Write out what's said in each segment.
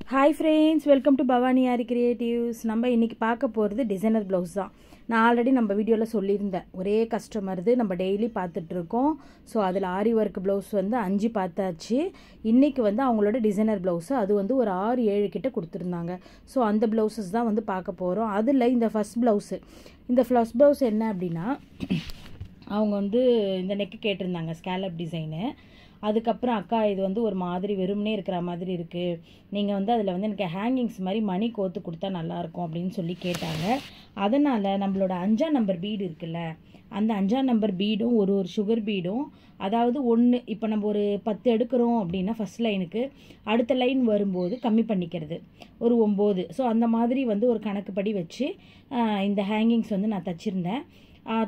Hi friends, welcome to Bhavani Ari Creatives. நம்ம இன்னைக்கு பார்க்க போறது டிசைனர் ப்ளவுஸ் தான். நான் ஆல்ரெடி நம்ம வீடியோல சொல்லியிருந்தேன். ஒரே கஸ்டமர் நம்ம டெய்லி பார்த்துட்டு இருக்கோம். ஸோ அதில் ஆரி ஒர்க் ப்ளவுஸ் 5 பார்த்தாச்சு. இன்னைக்கு அவங்களோட டிசைனர் ப்ளவுஸ் அது ஒரு 6-7 கிட்ட கொடுத்துருந்தாங்க. ஸோ அந்த ப்ளவுசஸ் தான் பார்க்க போகிறோம். அதில் இந்த ஃபர்ஸ்ட் ப்ளவுஸ் என்ன அப்படின்னா அவங்க இந்த நெக்கு கேட்டிருந்தாங்க ஸ்கேலப் டிசைனு. அதுக்கப்புறம் அக்கா இது ஒரு மாதிரி வெறும்னே இருக்கிற மாதிரி இருக்குது, நீங்கள் அதில் எனக்கு ஹேங்கிங்ஸ் மாதிரி மணி கோத்து கொடுத்தா நல்லாயிருக்கும் அப்படின்னு சொல்லி கேட்டாங்க. அதனால் நம்மளோட 5ஆம் நம்பர் பீடு இருக்குல்ல, அந்த 5ஆம் நம்பர் பீடும் ஒரு சுகர் பீடும், அதாவது ஒன்று இப்போ நம்ம ஒரு 10 எடுக்கிறோம் அப்படின்னா ஃபஸ்ட் லைனுக்கு அடுத்த லைன் வரும்போது கம்மி பண்ணிக்கிறது ஒரு 9. ஸோ அந்த மாதிரி ஒரு கணக்குப்படி வச்சு இந்த ஹேங்கிங்ஸ் நான் தச்சிருந்தேன்.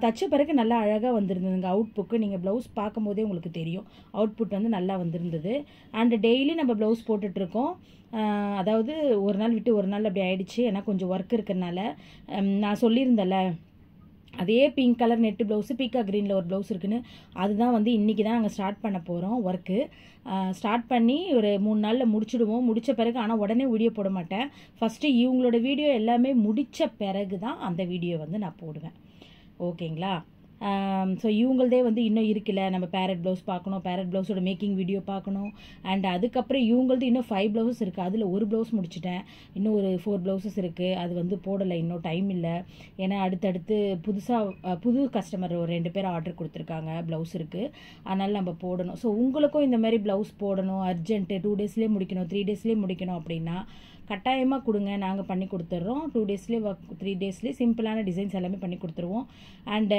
தச்ச பிறகு நல்லா அழகாக வந்திருந்ததுங்க. அவுட்புக்கு நீங்கள் ப்ளவுஸ் பார்க்கும்போதே உங்களுக்கு தெரியும், அவுட்புட் நல்லா வந்திருந்தது. அண்ட் டெய்லி நம்ம ப்ளவுஸ் போட்டுட்ருக்கோம். அதாவது ஒரு நாள் விட்டு ஒரு நாள் அப்படி ஆயிடுச்சு. ஏன்னா கொஞ்சம் ஒர்க் இருக்கிறதுனால நான் சொல்லியிருந்தேன்ல, அதே பிங்க் கலர் நெட்டு ப்ளவுஸு பீக்கா க்ரீனில் ஒரு ப்ளவுஸ் இருக்குன்னு, அதுதான் இன்றைக்கி தான் நாங்கள் ஸ்டார்ட் பண்ண போகிறோம். ஒர்க்கு ஸ்டார்ட் பண்ணி ஒரு 3 நாளில் முடிச்சுடுவோம். முடித்த பிறகு ஆனால் உடனே வீடியோ போட மாட்டேன். ஃபஸ்ட்டு இவங்களோட வீடியோ எல்லாமே முடித்த பிறகு தான் அந்த வீடியோ நான் போடுவேன். ஓகேங்களா? ஸோ இவங்களதே இன்னும் இருக்குல்ல, நம்ம பேரட் ப்ளவுஸ் பார்க்கணும், பேரட் ப்ளவுஸோட மேக்கிங் வீடியோ பார்க்கணும். அண்ட் அதுக்கப்புறம் இவங்களது இன்னும் 5 ப்ளவுசஸ் இருக்குது. அதில் ஒரு ப்ளவுஸ் முடிச்சிட்டேன், இன்னும் ஒரு 4 ப்ளவுசஸ் இருக்குது. அது போடலை, இன்னும் டைம் இல்லை. ஏன்னா அடுத்தடுத்து புது கஸ்டமர் ஒரு 2 பேர் ஆர்டர் கொடுத்துருக்காங்க, ப்ளவுஸ் இருக்குது, அதனால் நம்ம போடணும். ஸோ உங்களுக்கும் இந்த மாதிரி ப்ளவுஸ் போடணும், அர்ஜென்ட்டு 2 டேஸ்லேயே முடிக்கணும், 3 டேஸ்லேயே முடிக்கணும் அப்படின்னா கட்டாயமாக கொடுங்க, நாங்கள் பண்ணி கொடுத்துட்றோம். 2 டேஸ்லேயே 3 டேஸ்லேயே சிம்பிளான டிசைன்ஸ் எல்லாமே பண்ணி கொடுத்துருவோம். அண்டு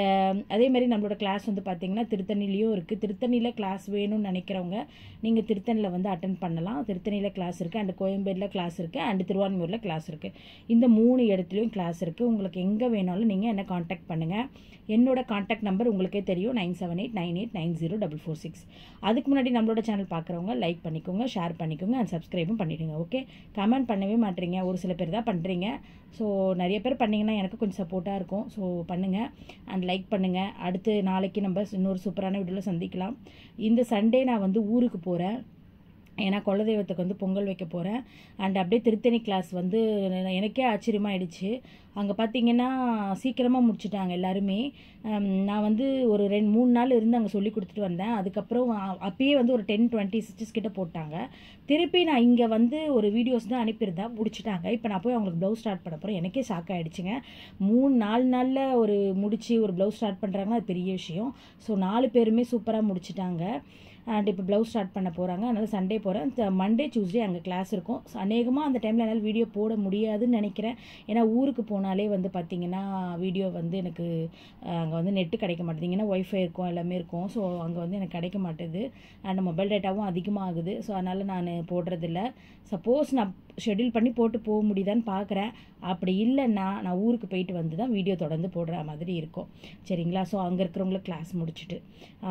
அதே மாதிரி நம்மளோட கிளாஸ் பார்த்தீங்கன்னா திருத்தணிலையும் இருக்குது. திருத்தணியில் கிளாஸ் வேணும்னு நினைக்கிறவங்க நீங்கள் திருத்தணியில் அட்டன் பண்ணலாம். திருத்தணியில் கிளாஸ் இருக்குது, அண்ட் கோயம்பேடில் கிளாஸ் இருக்குது, அண்ட் திருவான்மூரில் கிளாஸ் இருக்குது. இந்த 3 இடத்துலையும் கிளாஸ் இருக்குது. உங்களுக்கு எங்கே வேணாலும் நீங்கள் என்ன காண்டாக்ட் பண்ணுங்கள். என்னோட காண்டாக்ட் நம்பர் உங்களுக்கே தெரியும், 9789890446. அதுக்கு முன்னாடி நம்மளோட சேனல் பார்க்குறவங்க லைக் பண்ணிக்கோங்க, ஷேர் பண்ணிக்கோங்க, அண்ட் சப்ஸ்கிரைபும் பண்ணிவிடுங்க. ஓகே, கமெண்ட் பண்ணவே மாட்டீங்க, ஒரு சில பேர் தான் பண்ணுறீங்க. ஸோ நிறைய பேர் பண்ணிங்கன்னா எனக்கு கொஞ்சம் சப்போர்ட்டாக இருக்கும். ஸோ பண்ணுங்கள் அண்ட் லைக் பண்ணுங்கள். அடுத்து நாளைக்கு நம்ம இன்னொரு சூப்பரான வீடியோவில் சந்திக்கலாம். இந்த சண்டே நான் ஊருக்கு போகிறேன், ஏன்னா குலதெய்வத்துக்கு பொங்கல் வைக்க போகிறேன். அண்ட் அப்படியே திருத்தணி கிளாஸ் எனக்கே ஆச்சரியமாயிடுச்சு. அங்கே பார்த்தீங்கன்னா சீக்கிரமாக முடிச்சுட்டாங்க எல்லாருமே. நான் ஒரு 2-3 நாள் இருந்து அங்கே சொல்லி கொடுத்துட்டு வந்தேன். அதுக்கப்புறம் அப்பயே ஒரு 10-20 ஸ்டிச்சஸ் கிட்ட போட்டாங்க. திருப்பி நான் இங்கே ஒரு வீடியோஸ் தான் அனுப்பியிருந்தேன், முடிச்சுட்டாங்க. இப்போ நான் போய் அவங்களுக்கு ப்ளவுஸ் ஸ்டார்ட் பண்ண போகிறேன். எனக்கே ஷாக் ஆகிடுச்சுங்க. 3-4 நாளில் முடிச்சு ஒரு ப்ளவுஸ் ஸ்டார்ட் பண்ணுறாங்கன்னா அது பெரிய விஷயம். ஸோ 4 பேருமே சூப்பராக முடிச்சுட்டாங்க. அண்ட் இப்போ ப்ளவுஸ் ஸ்டார்ட் பண்ண போகிறாங்க. அதனால் சண்டே போகிறேன். மண்டே டியூஸ்டே அங்கே கிளாஸ் இருக்கும். அநேகமாக அந்த டைமில் என்னால் வீடியோ போட முடியாதுன்னு நினைக்கிறேன். ஏன்னா ஊருக்கு போனாலே பார்த்திங்கன்னா வீடியோ எனக்கு அங்கே நெட்டு கிடைக்க மாட்டேங்குதுங்கன்னா ஒய்ஃபை இருக்கும், எல்லாமே இருக்கும். ஸோ அங்கே எனக்கு கிடைக்க மாட்டேது. அண்ட் மொபைல் டேட்டாவும் அதிகமாகுது. ஸோ அதனால் நான் போடுறதில்ல. சப்போஸ் நான் ஷெட்யூல் பண்ணி போட்டு போக முடியுதான்னு பார்க்குறேன். அப்படி இல்லைன்னா நான் ஊருக்கு போயிட்டு தான் வீடியோ தொடர்ந்து போடுற மாதிரி இருக்கும். சரிங்களா? ஸோ அங்கே இருக்கிறவங்களுக்கு கிளாஸ் முடிச்சுட்டு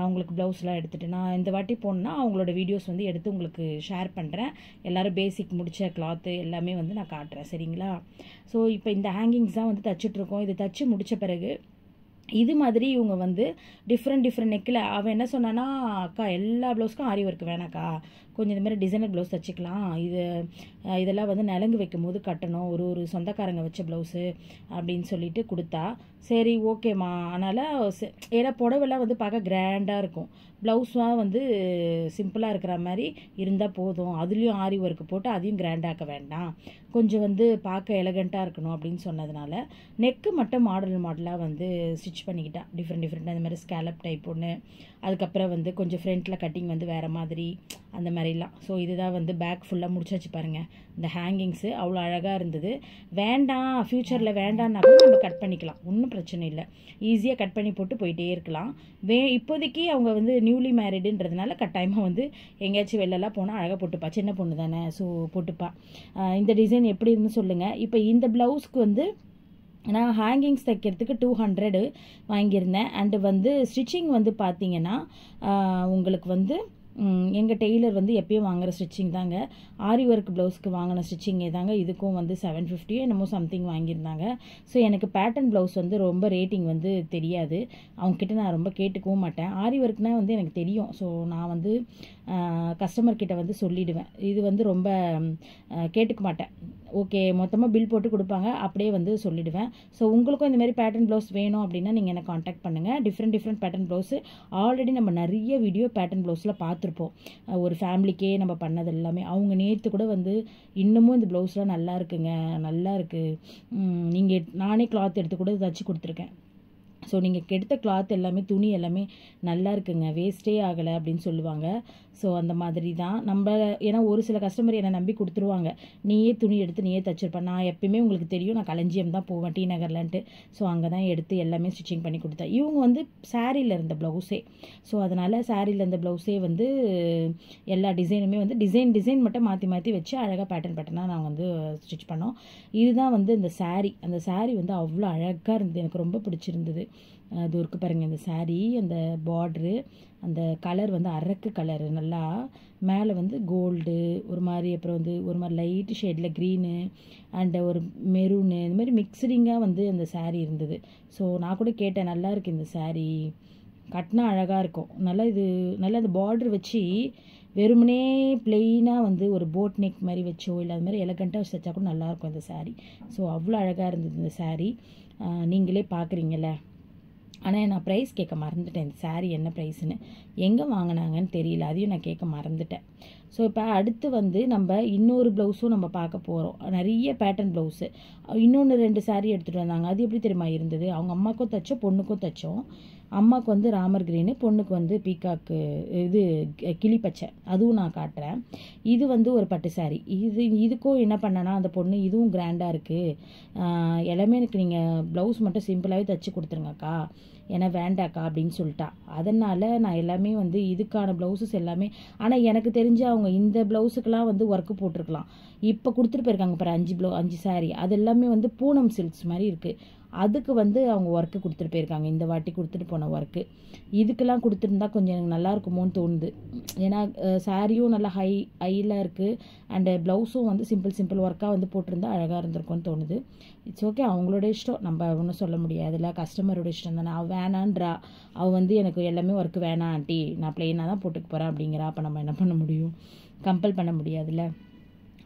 அவங்களுக்கு ப்ளவுஸ்லாம் எடுத்துகிட்டு நான் இந்த வாட்டி போனேன்னா அவங்களோட வீடியோஸ் எடுத்து உங்களுக்கு ஷேர் பண்ணுறேன். எல்லோரும் பேசிக் முடித்த கிளாத்து எல்லாமே நான் காட்டுறேன். சரிங்களா? ஸோ இப்போ இந்த ஹேங்கிங்ஸ் தான் தச்சுட்ருக்கோம். இது தச்சு முடித்த பிறகு இது மாதிரி இவங்க டிஃப்ரெண்ட் நெக்கில் அவன் என்ன சொன்னான்னா, அக்கா எல்லா ப்ளவுஸ்க்கும் ஆரி ஒர்க் வேணாக்கா, கொஞ்சம் இந்த மாதிரி டிசைனர் ப்ளவுஸ் தச்சுக்கலாம், இதெல்லாம் நலங்கு வைக்கும் போது கட்டணும், ஒரு சொந்தக்காரங்க வச்ச ப்ளவுஸு அப்படின்னு சொல்லிட்டு கொடுத்தா. சரி ஓகேம்மா. அதனால் ஏன்னா புடவெல்லாம் பார்க்க கிராண்டாக இருக்கும், ப்ளவுஸாக சிம்பிளாக இருக்கிற மாதிரி இருந்தால் போதும், அதுலேயும் ஆரி ஒர்க் போட்டு அதையும் கிராண்டாக்க வேண்டாம், கொஞ்சம் பார்க்க எலகண்ட்டாக இருக்கணும் அப்படின்னு சொன்னதுனால நெக்கு மட்டும் மாடலாக ஸ்டிச் பண்ணிக்கிட்டா. டிஃப்ரெண்ட் அந்த மாதிரி ஸ்கேலப் டைப் ஒன்று, அதுக்கப்புறம் கொஞ்சம் ஃப்ரண்ட்டில் கட்டிங் வேறு மாதிரி அந்த மாதிரிலாம். ஸோ இதுதான் பேக் ஃபுல்லாக முடிச்சாச்சு பாருங்கள். இந்த ஹேங்கிங்ஸு அவ்வளோ அழகாக இருந்தது. வேண்டாம் ஃப்யூச்சரில் வேண்டான்னா கூட நம்ம கட் பண்ணிக்கலாம், ஒன்றும் பிரச்சனை இல்லை. ஈஸியாக கட் பண்ணி போட்டு போயிட்டே இருக்கலாம். இப்போதைக்கு அவங்க நியூலி மேரிடுன்றதுனால கட்டாயமாக எங்கேயாச்சும் வெளிலலாம் போனால் அழகாக போட்டுப்பா, சின்ன பொண்ணு தானே, ஸோ போட்டுப்பா. இந்த டிசைன் எப்படி இருக்குன்னு சொல்லுங்கள். இப்போ இந்த ப்ளவுஸ்க்கு நான் ஹேங்கிங்ஸ் தைக்கிறதுக்கு 200 வாங்கியிருந்தேன். அண்டு ஸ்டிச்சிங் பார்த்தீங்கன்னா உங்களுக்கு எங்கள் டெய்லர் வந்து எப்பயும் வாங்குகிற ஸ்டிச்சிங் தாங்க. ஆரி ஒர்க் ப்ளவுஸ்க்கு வாங்கின ஸ்டிச்சிங்கே தாங்க. இதுக்கும் வந்து 750 என்னமோ சம்திங் வாங்கியிருந்தாங்க. ஸோ எனக்கு பேட்டர்ன் ப்ளவுஸ் வந்து ரொம்ப ரேட்டிங் வந்து தெரியாது. அவங்கக்கிட்ட நான் ரொம்ப கேட்டுக்கவும் மாட்டேன். ஆரி ஒர்க்னால் வந்து எனக்கு தெரியும். ஸோ நான் வந்து கஸ்டமர்கிட்ட வந்து சொல்லிவிடுவேன். இது வந்து ரொம்ப கேட்டுக்க மாட்டேன். ஓகே, மொத்தமாக பில் போட்டு கொடுப்பாங்க, அப்படியே வந்து சொல்லிவிடுவேன். ஸோ உங்களுக்கும் இந்தமாரி பேட்டர்ன் ப்ளவுஸ் வேணும் அப்படின்னா நீங்கள் என்ன காண்டாக்ட் பண்ணுங்கள். டிஃப்ரெண்ட் பேட்டர்ன் ப்ளவுஸு ஆல்ரெடி நம்ம நிறைய வீடியோ பேட்டர்ன் ப்ளவுஸில் பார்த்துருப்போம். ஒரு ஃபேமிலிக்கே நம்ம பண்ணது எல்லாமே. அவங்க நேற்று கூட வந்து இன்னமும் இந்த ப்ளவுஸ்லாம் நல்லா இருக்குங்க, நல்லா இருக்குது, நானே கிளாத் எடுத்து கூட தச்சு கொடுத்துருக்கேன். ஸோ நீங்கள் எடுத்த கிளாத் எல்லாமே, துணி எல்லாமே நல்லா இருக்குங்க, வேஸ்ட்டே ஆகலை அப்படின்னு சொல்லுவாங்க. ஸோ அந்த மாதிரி தான் நம்ம. ஏன்னா ஒரு சில கஸ்டமர் என்னை நம்பி கொடுத்துருவாங்க, நீயே துணி எடுத்து நீயே தச்சிருப்பேன். நான் எப்பயுமே உங்களுக்கு தெரியும், நான் களஞ்சியம் தான் போவேன், டி நகர்லன்ட்டு. ஸோ அங்கே தான் எடுத்து எல்லாமே ஸ்டிச்சிங் பண்ணி கொடுத்தேன். இவங்க வந்து சாரியில் இருந்த ப்ளவுஸே. ஸோ அதனால் சாரியில் இருந்த ப்ளவுஸே வந்து எல்லா டிசைனுமே வந்து டிசைன் மட்டும் மாற்றி வச்சு அழகாக பேட்டர்னாக நாங்கள் வந்து ஸ்டிச் பண்ணோம். இதுதான் வந்து இந்த சாரீ. அந்த சாரீ வந்து அவ்வளோ அழகாக இருந்தது, எனக்கு ரொம்ப பிடிச்சிருந்தது. அது இருக்கு பாருங்கள், இந்த சாரீ, அந்த பார்ட்ரு, அந்த கலர் வந்து அரக்கு கலரு, நல்லா மேலே வந்து கோல்டு ஒரு மாதிரி, அப்புறம் வந்து ஒரு மாதிரி லைட் ஷேடில் க்ரீனு அண்டு ஒரு மெரூனு, இந்த மாதிரி மிக்சடிங்காக வந்து அந்த சாரீ இருந்தது. ஸோ நான் கூட கேட்டேன், நல்லா இருக்குது இந்த சாரீ, கட்டினா அழகாக இருக்கும், நல்லா அந்த பார்ட்ரு வச்சு வெறுமனே பிளெயினாக வந்து ஒரு போட் நெக் மாதிரி வச்சோ இல்லை அது மாதிரி எலகண்ட்டாக வச்சு தைச்சா கூட நல்லாயிருக்கும் இந்த சாரீ. ஸோ அவ்வளோ அழகாக இருந்தது இந்த சாரீ. நீங்களே பார்க்குறீங்கள. ஆனால் நான் ப்ரைஸ் கேட்க மறந்துட்டேன், இந்த சாரீ என்ன ப்ரைஸ்ன்னு, எங்கே வாங்கினாங்கன்னு தெரியல, அதையும் நான் கேட்க மறந்துட்டேன். ஸோ இப்போ அடுத்து வந்து நம்ம இன்னொரு ப்ளவுஸும் நம்ம பார்க்க போகிறோம். நிறைய பேட்டர்ன் ப்ளவுஸு. இன்னொன்று 2 சாரீ எடுத்துகிட்டு வந்தாங்க. அது எப்படி தெரியுமா இருந்தது, அவங்க அம்மாவுக்கும் தைச்சோம், பொண்ணுக்கும் தைச்சோம். அம்மாவுக்கு வந்து ராமர் கிரீனு, பொண்ணுக்கு வந்து பீகாக்கு இது கிளி பச்சை, அதுவும் நான் காட்டுறேன். இது வந்து ஒரு பட்டு சாரீ. இதுக்கும் என்ன பண்ணேன்னா, அந்த பொண்ணு இதுவும் கிராண்டாக இருக்குது, எல்லாமே எனக்கு நீங்கள் ப்ளவுஸ் மட்டும் சிம்பிளாகவே தைச்சி கொடுத்துருங்கக்கா, ஏன்னா வேண்டாக்கா அப்படின்னு சொல்லிட்டா. அதனால் நான் எல்லாமே வந்து இதுக்கான ப்ளவுஸஸ் எல்லாமே, ஆனால் எனக்கு தெரிஞ்சு அவங்க இந்த ப்ளவுஸுக்கெலாம் வந்து ஒர்க்கு போட்டிருக்கலாம். இப்போ கொடுத்துட்டு போயிருக்காங்க பாரு 5 சாரீ, அது எல்லாமே வந்து பூனம் சில்க்ஸ் மாதிரி இருக்குது. அதுக்கு வந்து அவங்க ஒர்க்கு கொடுத்துட்டு போயிருக்காங்க, இந்த வாட்டி கொடுத்துட்டு போன ஒர்க்கு. இதுக்கெல்லாம் கொடுத்துருந்தா கொஞ்சம் எனக்கு நல்லா இருக்குமோன்னு தோணுது. ஏன்னா சாரியும் நல்லா ஹையில் இருக்குது, அண்டு ப்ளவுஸும் வந்து சிம்பிள் ஒர்க்காக வந்து போட்டிருந்தா அழகாக இருந்திருக்கும்னு தோணுது. இட்ஸ் ஓகே, அவங்களோட இஷ்டம், நம்ம ஒன்றும் சொல்ல முடியாதுல்ல, கஸ்டமரோட இஷ்டம் தானே. அவள் வேணான்றா, அவள் வந்து எனக்கு எல்லாமே ஒர்க்கு வேணாம் ஆண்டி, நான் ப்ளெயினாக தான் போட்டுக்க போகிறேன் அப்படிங்கிறா. அப்போ நம்ம என்ன பண்ண முடியும், கம்பல் பண்ண முடியாதுல்ல.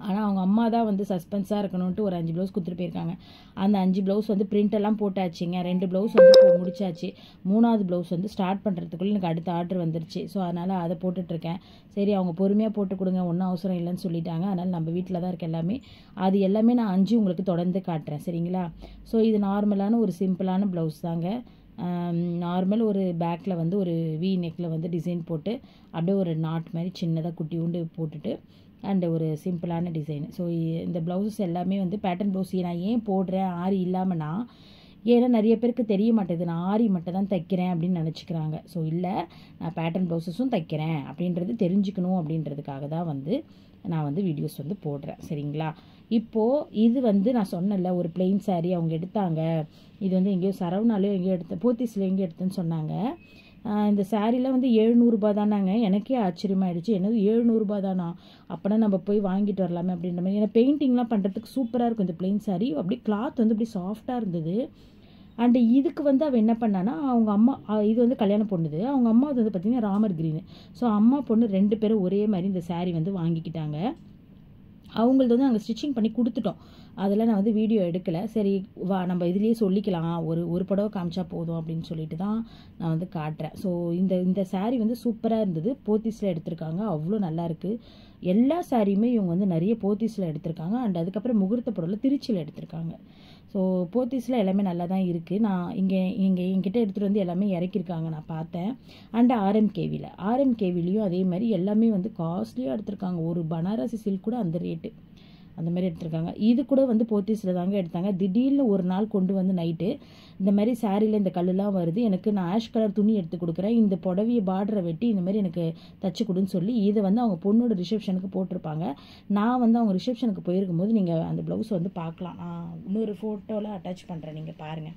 ஆனால் அவங்க அம்மா தான் வந்து சஸ்பென்ஸாக இருக்கணும்ன்ட்டு ஒரு 5 ப்ளவுஸ் கொடுத்துட்டு போயிருக்காங்க. அந்த 5 ப்ளவுஸ் வந்து பிரிண்டெல்லாம் போட்டாச்சுங்க. 2 ப்ளவுஸ் வந்து முடிச்சாச்சு. 3வது ப்ளவுஸ் வந்து ஸ்டார்ட் பண்ணுறதுக்குள்ளே எனக்கு அடுத்த ஆர்டர் வந்துருச்சு. ஸோ அதனால் அதை போட்டுட்ருக்கேன். சரி, அவங்க பொறுமையாக போட்டு கொடுங்க, ஒன்றும் அவசரம் இல்லைன்னு சொல்லிட்டாங்க. அதனால் நம்ம வீட்டில் தான் இருக்க எல்லாமே. அது எல்லாமே நான் 5 உங்களுக்கு தொடர்ந்து காட்டுறேன், சரிங்களா. ஸோ இது நார்மலான ஒரு சிம்பிளான ப்ளவுஸ் தாங்க. நார்மல் ஒரு பேக்கில் வந்து ஒரு வி நெக்கில் வந்து டிசைன் போட்டு அப்படியே ஒரு நாட் மாதிரி சின்னதாக குட்டி உண்டு போட்டுட்டு அண்டு ஒரு சிம்பிளான டிசைன். ஸோ இந்த ப்ளவுஸஸ் எல்லாமே வந்து பேட்டர்ன் ப்ளவுஸ் நான் ஏன் போடுறேன் ஆரி இல்லாமல்னா, ஏன்னா நிறைய பேருக்கு தெரிய மாட்டேது, நான் ஆரி மட்டும் தான் தைக்கிறேன் அப்படின்னு நினச்சிக்கிறாங்க. ஸோ இல்லை, நான் பேட்டர்ன் ப்ளவுஸஸும் தைக்கிறேன் அப்படின்றது தெரிஞ்சுக்கணும் அப்படின்றதுக்காக தான் வந்து நான் வந்து வீடியோஸ் வந்து போடுறேன், சரிங்களா. இப்போது இது வந்து நான் சொன்னல ஒரு பிளெயின் சாரீ அவங்க எடுத்தாங்க. இது வந்து எங்கேயோ சரவணாலையோ எங்கேயோ எடுத்தேன், போத்தீஸில் எங்கேயோ எடுத்தேன்னு சொன்னாங்க. இந்த சாரீலாம் வந்து 700 தானாங்க. எனக்கே ஆச்சரியமாயிடுச்சு, என்னது 700 தானா, அப்போனா நம்ம போய் வாங்கிட்டு வரலாமே அப்படின்ற மாதிரி. ஏன்னா பெயிண்டிங்லாம் பண்ணுறதுக்கு சூப்பராக இருக்கும் இந்த பிளெயின் சாரீ. அப்படியே கிளாத் வந்து அப்படி சாஃப்டாக இருந்தது. அண்டு இதுக்கு வந்து அவள் என்ன பண்ணான்னா, அவங்க அம்மா, இது வந்து கல்யாண பொண்ணுது, அவங்க அம்மா வந்து பார்த்திங்கன்னா ராமர் கிரீனு. ஸோ அம்மா பொண்ணு 2 பேரும் ஒரே மாதிரி இந்த சாரீ வந்து வாங்கிக்கிட்டாங்க. அவங்களது வந்து நாங்கள் ஸ்டிச்சிங் பண்ணி கொடுத்துட்டோம். அதெல்லாம் நான் வந்து வீடியோ எடுக்கலை. சரி வா, நம்ம இதுலேயே சொல்லிக்கலாம், ஒரு புடவை காமிச்சா போதும் அப்படின்னு சொல்லிட்டு தான் நான் வந்து காட்டுறேன். ஸோ இந்த சாரீ வந்து சூப்பராக இருந்தது. போத்தீஸில் எடுத்திருக்காங்க, அவ்வளோ நல்லாயிருக்கு. எல்லா சாரியுமே இவங்க வந்து நிறைய போத்தீஸில் எடுத்திருக்காங்க. அண்ட் அதுக்கப்புறம் முகூர்த்த புடவையில் திருச்சியில் எடுத்திருக்காங்க. ஸோ போத்தீஸில் எல்லாமே நல்லா தான் இருக்குது. நான் என்கிட்ட எடுத்துகிட்டு வந்து எல்லாமே இறக்கியிருக்காங்க, நான் பார்த்தேன். அண்ட் ஆர்எம்கேவிலையும் அதே மாதிரி எல்லாமே வந்து காஸ்ட்லியாக எடுத்திருக்காங்க. ஒரு பனாரசி சில்க் கூட அந்த ரேட்டு, அந்த மாதிரி எடுத்திருக்காங்க. இது கூட வந்து போத்தீஸில் தாங்க எடுத்தாங்க. திடீர்னு ஒரு நாள் கொண்டு வந்து நைட்டு இந்த மாதிரி சாரியில் இந்த கல்லுலாம் வருது, எனக்கு நான் ஆஷ் கலர் துணி எடுத்து கொடுக்குறேன், இந்த புடவையை பார்டரை வெட்டி இந்த மாதிரி எனக்கு தச்சு கொடுன்னு சொல்லி இதை வந்து அவங்க பொண்ணோட ரிசப்ஷனுக்கு போட்டிருப்பாங்க. நான் வந்து அவங்க ரிசப்ஷனுக்கு போயிருக்கும்போது நீங்கள் அந்த ப்ளவுஸ் வந்து பார்க்கலாம். இன்னொரு ஃபோட்டோவில் அட்டாச் பண்ணுறேன், நீங்கள் பாருங்கள்.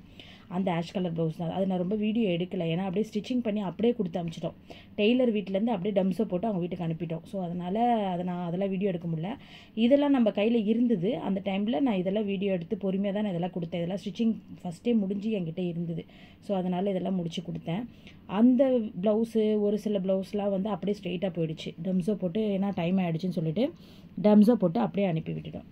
அந்த ஆஷ் கலர் ப்ளவுஸ் தான். அது நான் ரொம்ப வீடியோ எடுக்கலை, ஏன்னா அப்படியே ஸ்டிச்சிங் பண்ணி அப்படியே கொடுத்து அனுப்பிச்சிட்டோம். டெய்லர் வீட்டிலேருந்து அப்படியே டம்ஸை போட்டு அவங்க வீட்டுக்கு அனுப்பிட்டோம். ஸோ அதனால் அதெல்லாம் வீடியோ எடுக்க முடியல. இதெல்லாம் நம்ம கையில் இருந்தது அந்த டைமில். நான் இதெல்லாம் வீடியோ எடுத்து பொறுமையாக தான் நான் இதெல்லாம் கொடுத்தேன். இதெல்லாம் ஸ்டிச்சிங் ஃபஸ்ட்டே முடிஞ்சு என்கிட்ட இருந்தது. ஸோ அதனால் இதெல்லாம் முடிச்சு கொடுத்தேன். அந்த ப்ளவுஸு ஒரு சில ப்ளவுஸ்லாம் வந்து அப்படியே ஸ்ட்ரெயிட்டாக போயிடுச்சு டம்ஸோ போட்டு, ஏன்னா டைம் ஆகிடுச்சின்னு சொல்லிட்டு டம்ஸோ போட்டு அப்படியே அனுப்பி விட்டுட்டோம்.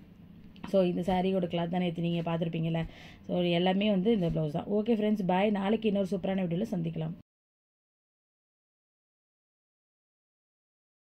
ஸோ இந்த சாரியோட கிளாத் தான் நேற்று நீங்கள் பார்த்துருப்பீங்கள்ல. ஸோ எல்லாமே வந்து இந்த ப்ளவுஸ் தான். ஓகே ஃப்ரெண்ட்ஸ், பாய். நாளைக்கு இன்னொரு சூப்பரான வீடியோவில் சந்திக்கலாம்.